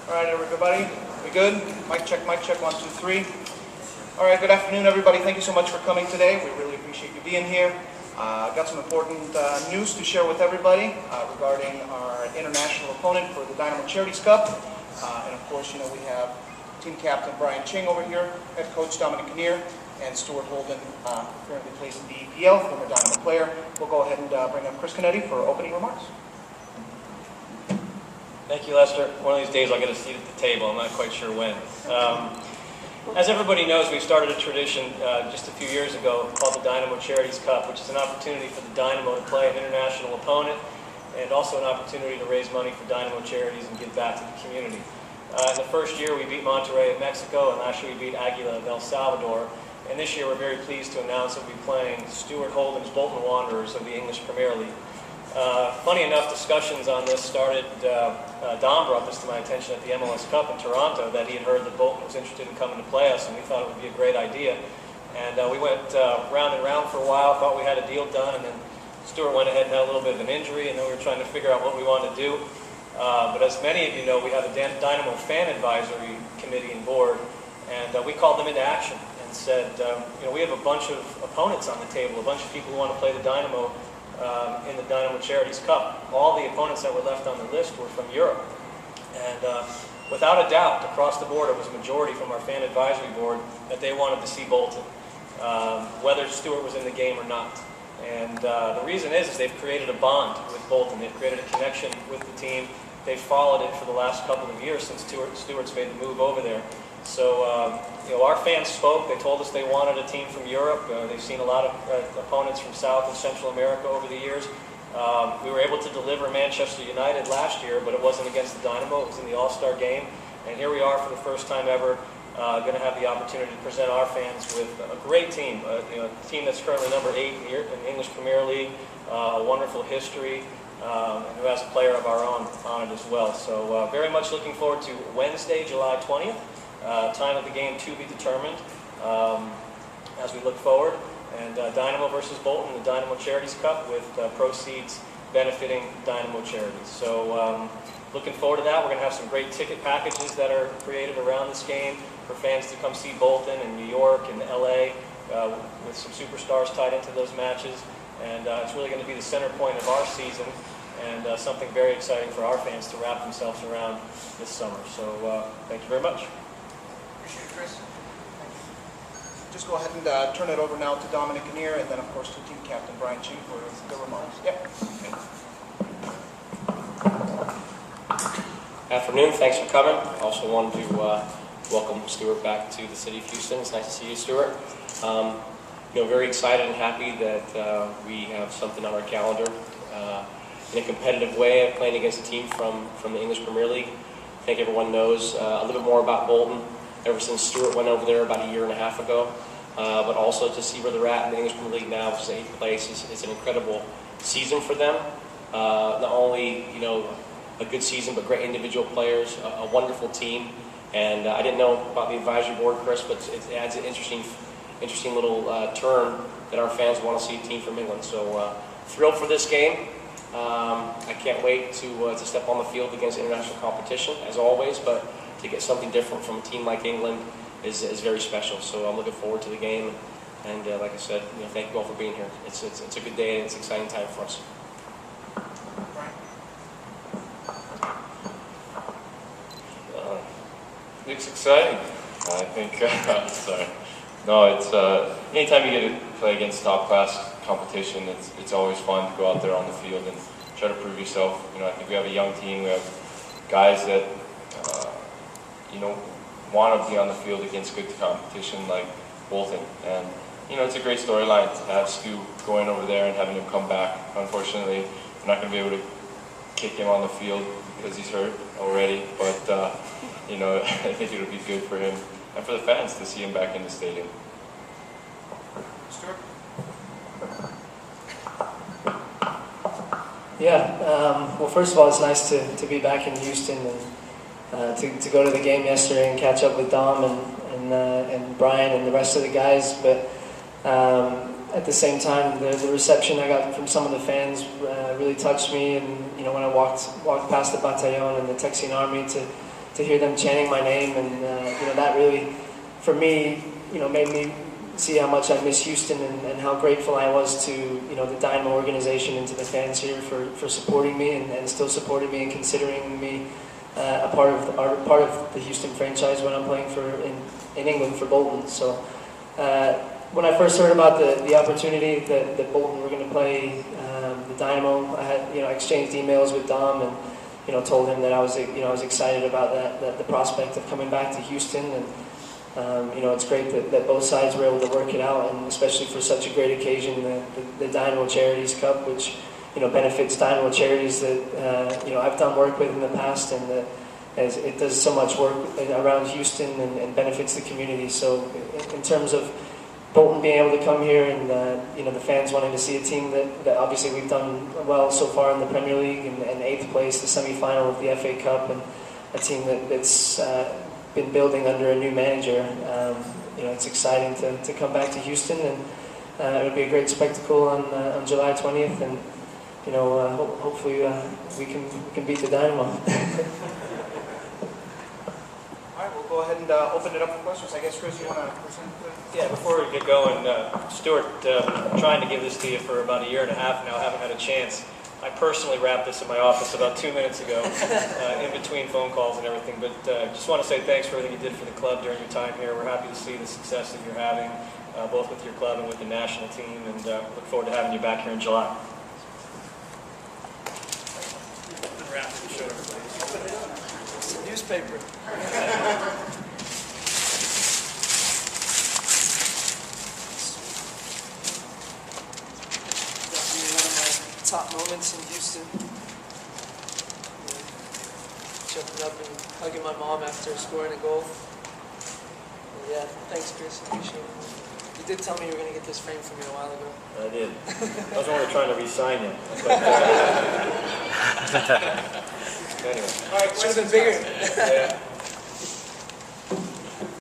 All right, everybody. We good? Mic check, 1, 2, 3. All right, good afternoon, everybody. Thank you so much for coming today. We really appreciate you being here. I've got some important news to share with everybody regarding our international opponent for the Dynamo Charities Cup. And of course, you know, we have team captain Brian Ching over here, head coach Dominic Kinnear, and Stuart Holden, currently plays in the EPL, former Dynamo player. We'll go ahead and bring up Chris Canetti for opening remarks. Thank you, Lester. One of these days I'll get a seat at the table. I'm not quite sure when. As everybody knows, we started a tradition just a few years ago called the Dynamo Charities Cup, which is an opportunity for the Dynamo to play an international opponent and also an opportunity to raise money for Dynamo charities and give back to the community. In the first year, we beat Monterrey of Mexico, and last year we beat Aguila of El Salvador. And this year, we're very pleased to announce that we'll be playing Stuart Holden's Bolton Wanderers of the English Premier League. Funny enough, discussions on this started, Dom brought this to my attention at the MLS Cup in Toronto, that he had heard that Bolton was interested in coming to play us, and we thought it would be a great idea. And we went round and round for a while, thought we had a deal done, and then Stuart went ahead and had a little bit of an injury, and then we were trying to figure out what we wanted to do. But as many of you know, we have a Dynamo Fan Advisory Committee and Board, and we called them into action and said, you know, we have a bunch of opponents on the table, a bunch of people who want to play the Dynamo in the Dynamo Charities Cup. All the opponents that were left on the list were from Europe. And without a doubt, across the board, it was a majority from our Fan Advisory Board that they wanted to see Bolton, whether Stuart was in the game or not. And the reason is they've created a bond with Bolton. They've created a connection with the team. They've followed it for the last couple of years since Stuart's made the move over there. So, you know, our fans spoke. They told us they wanted a team from Europe. They've seen a lot of opponents from South and Central America over the years. We were able to deliver Manchester United last year, but it wasn't against the Dynamo. It was in the All-Star game. And here we are for the first time ever, going to have the opportunity to present our fans with a great team, you know, a team that's currently number 8 in the English Premier League, a wonderful history, and who has a player of our own on it as well. So very much looking forward to Wednesday, July 20th. Time of the game to be determined as we look forward. And Dynamo versus Bolton, the Dynamo Charities Cup, with proceeds benefiting Dynamo charities. So looking forward to that. We're going to have some great ticket packages that are created around this game for fans to come see Bolton in New York and LA with some superstars tied into those matches. And it's really going to be the center point of our season and something very exciting for our fans to wrap themselves around this summer. So thank you very much. Appreciate it, Chris. Just go ahead and turn it over now to Dominic Kinnear, and then, of course, to team captain Brian Ching for the remarks. Yep. Afternoon. Thanks for coming. I also wanted to welcome Stuart back to the city of Houston. It's nice to see you, Stuart. You know, very excited and happy that we have something on our calendar in a competitive way of playing against a team from the English Premier League. I think everyone knows a little bit more about Bolton ever since Stuart went over there about a year and a half ago. But also to see where they're at in the English Premier League now, which is 8th place, is an incredible season for them. Not only, you know, a good season, but great individual players, a wonderful team. And I didn't know about the advisory board, Chris, but it adds an interesting little turn that our fans want to see a team from England. So thrilled for this game. I can't wait to step on the field against international competition, as always, but to get something different from a team like England is very special. So I'm looking forward to the game. And like I said, you know, thank you all for being here. It's a good day and it's an exciting time for us. It's exciting. I think, sorry. No, it's, anytime you get to play against top-class competition, it's always fun to go out there on the field and try to prove yourself. You know, I think we have a young team. We have guys that, you know, want to be on the field against good competition like Bolton. And, you know, it's a great storyline to have Stu going over there and having him come back. Unfortunately, we're not going to be able to kick him on the field because he's hurt already. But, you know, I think it'll be good for him and for the fans to see him back in the stadium. Stuart? Yeah, well, first of all, it's nice to be back in Houston and to go to the game yesterday and catch up with Dom and Brian and the rest of the guys. But at the same time, the reception I got from some of the fans really touched me. And you know, when I walked past the Bataillon and the Texian Army to to hear them chanting my name, and that really, for me, made me see how much I miss Houston and how grateful I was to the Dynamo organization and to the fans here for supporting me and still supporting me and considering me a part of the Houston franchise when I'm playing in England for Bolton. So when I first heard about the opportunity that Bolton were going to play the Dynamo, I had exchanged emails with Dom and told him that I was excited about the prospect of coming back to Houston, and it's great that both sides were able to work it out, and especially for such a great occasion, the Dynamo Charities Cup, which benefits Dynamo charities that I've done work with in the past, and that it does so much work around Houston and benefits the community. So in terms of Bolton being able to come here and the fans wanting to see a team that obviously we've done well so far in the Premier League and 8th place, the semi-final of the FA Cup, and a team that's been building under a new manager. It's exciting to come back to Houston, and it'll be a great spectacle on July 20th, and hopefully we can beat the Dynamo. All right, we'll go ahead and open it up for questions. I guess, Chris, you want to present? Yeah, before we get going, Stuart, trying to give this to you for about a year and a half now, haven't had a chance. I personally wrapped this in my office about 2 minutes ago, in between phone calls and everything, but just want to say thanks for everything you did for the club during your time here. We're happy to see the success that you're having, both with your club and with the national team, and look forward to having you back here in July. Wrap it short, please. It's a newspaper. Top moments in Houston. Jumping up and hugging my mom after scoring a goal. And yeah, thanks, Chris. Appreciate it. You did tell me you were going to get this frame for me a while ago. I did. I was only trying to re-sign you. But, anyway. All right, Should have been bigger. Yeah.